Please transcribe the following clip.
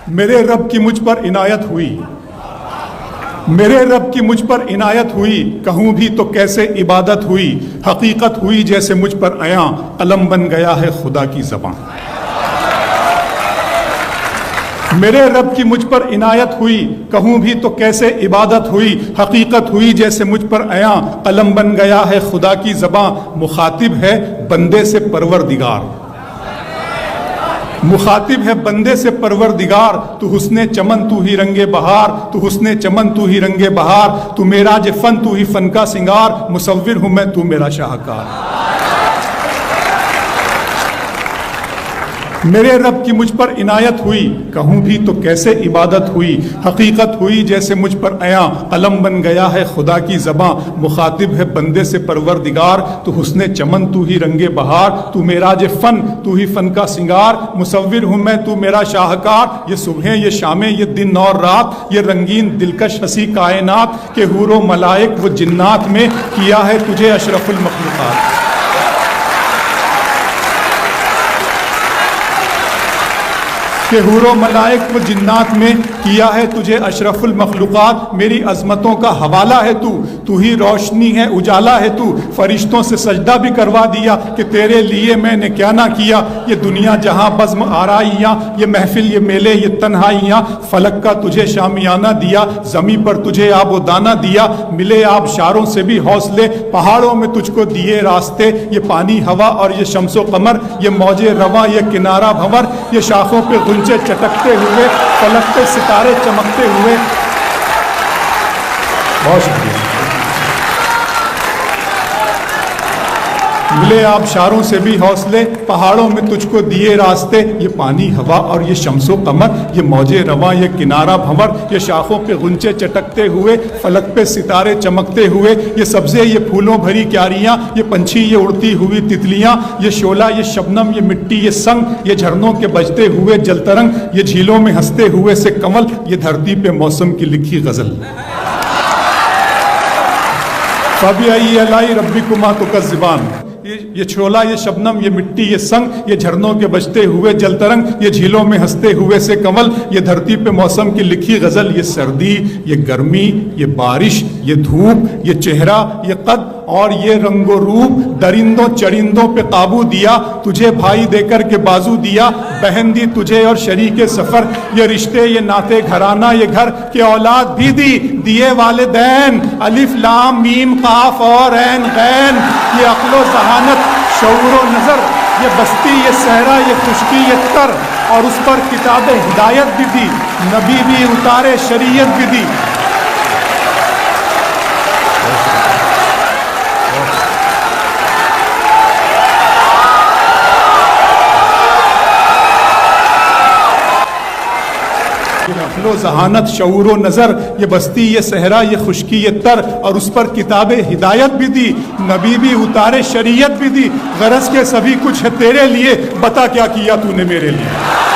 میرے رب کی مجھ پر عنایت ہوئی، میرے رب کی مجھ پر عنایت ہوئی، کہوں بھی تو کیسے عبادت ہوئی، حقیقت ہوئی جیسے مجھ پر عیاں، قلم بن گیا ہے خدا کی زبان۔ میرے رب کی مجھ پر عنایت ہوئی، کہوں بھی تو کیسے عبادت ہوئی، حقیقت ہوئی جیسے مجھ پر عیاں، قلم بن گیا ہے خدا کی زبان۔ مخاطب ہے بندے سے پروردگار، مخاطب ہے بندے سے پروردگار، تو حسن چمن تو ہی رنگ بہار، تو حسن چمن تو ہی رنگ بہار، تو معراج فن تو ہی فن کا سنگار، مصور ہوں میں تو میرا شاہکار۔ میرے رب کی مجھ پر عنایت ہوئی، کہوں بھی تو کیسے عبادت ہوئی، حقیقت ہوئی جیسے مجھ پر عیاں، قلم بن گیا ہے خدا کی زباں۔ مخاطب ہے بندے سے پروردگار، تو حسن چمن تو ہی رنگ بہار، تو معراج فن تو ہی فن کا سنگار، مصور ہوں میں تو میرا شاہکار۔ یہ صبحیں یہ شامیں یہ دن اور رات، یہ رنگین دلکش ہنسی کائنات، کہ حور و ملائک و جنات میں کیا ہے تجھے اشرف المخلوقات۔ کہ حور و ملائک و جنات میں کیا ہے تجھے اشرف المخلوقات۔ میری عظمتوں کا حوالہ ہے تو ہی روشنی ہے اجالا ہے تو، فرشتوں سے سجدہ بھی کروا دیا کہ تیرے لیے میں نے کیا نہ کیا۔ یہ دنیا جہاں بزم آرائیاں، یہ محفل یہ میلے یہ تنہائیاں، فلک کا تجھے شامیانہ دیا، زمین پر تجھے آب و دانہ دیا، ملے آبشاروں سے بھی حوصلے، پہاڑوں میں تجھ کو دیے راستے، یہ پانی ہوا اور یہ شمس و قمر، یہ موج رواں یہ کنارہ بھنور، یہ شاخوں پہ غنچے چٹکتے ہوئے، فلک پہ ستارے چمکتے ہوئے۔ بہت شکریہ۔ ملے آبشاروں سے بھی حوصلے، پہاڑوں میں تجھ کو دیے راستے، یہ پانی ہوا اور یہ شمس و قمر، یہ موج رواں یہ کنارہ بھنور، یہ شاخوں پہ غنچے چٹکتے ہوئے، فلک پہ ستارے چمکتے ہوئے، یہ سبزے یہ پھولوں بھری کیاریاں، یہ پنچھی یہ اڑتی ہوئی تتلیاں، یہ شعلہ یہ شبنم یہ مٹی یہ سنگ، یہ جھرنوں کے بجتے ہوئے جل ترنگ، یہ جھیلوں میں ہنستے ہوئے سے کمل، یہ دھرتی پہ موسم کی لکھی غزل۔ فَبِأَيِّ آلَاءِ رَبِّكُمَا تُكَذِّبَانِ، یہ چھولا یہ شبنم یہ مٹی یہ سنگ، یہ جھرنوں کے بجتے ہوئے جل ترنگ، یہ جھیلوں میں ہنستے ہوئے سے کمل، یہ دھرتی پہ موسم کی لکھی غزل۔ یہ سردی یہ گرمی یہ بارش یہ دھوپ یہ چہرہ یہ قد اور یہ رنگ و روپ، درندوں چرندوں پہ قابو دیا، تجھے بھائی دے کر کے بازو دیا، بہن دی تجھے اور شریک سفر، یہ رشتے یہ ناتے گھرانہ یہ گھر، کہ اولاد بھی دی دیے والدین، الف لام میم قاف اور عین غین، یہ عقل و ذہانت شعور و نظر، یہ بستی یہ صحرا یہ خشکی یہ تر، اور اس پر کتاب ہدایت بھی دی، نبی بھی اتارے شریعت بھی دی۔ عقل و ذہانت شعور و نظر، یہ بستی یہ صحرا یہ خشکی یہ تر، اور اس پر کتاب ہدایت بھی دی، نبی بھی اتارے شریعت بھی دی، غرض کے سبھی کچھ ہے تیرے لیے، بتا کیا کیا تو نے میرے لیے۔